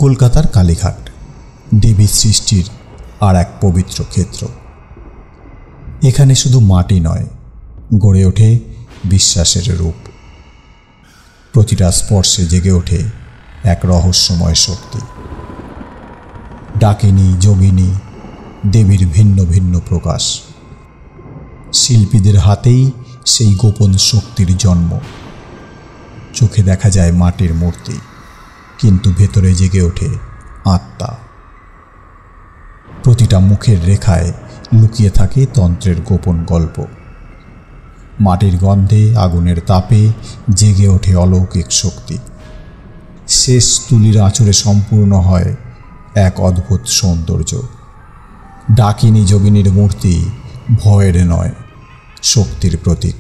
কলকাতার কালীঘাট দেবী সৃষ্টির আর এক পবিত্র ক্ষেত্র। এখানে শুধু মাটি নয়, গড়ে ওঠে বিশ্বাসের রূপ। প্রতিটা স্পর্শে জেগে ওঠে এক রহস্যময় শক্তি। ডাকিনী, যোগিনী, দেবীর ভিন্ন ভিন্ন প্রকাশ। শিল্পীদের হাতেই সেই গোপন শক্তির জন্ম। চোখে দেখা যায় মাটির মূর্তি, কিন্তু ভেতরে জেগে ওঠে আত্মা। প্রতিটা মুখের রেখায় লুকিয়ে থাকে তন্ত্রের গোপন গল্প। মাটির গন্ধে, আগুনের তাপে জেগে ওঠে অলৌকিক শক্তি। শেষ তুলির আঁচড়ে সম্পূর্ণ হয় এক অদ্ভুত সৌন্দর্য। ডাকিনী, যোগিনীর মূর্তি ভয়ের নয়, শক্তির প্রতীক।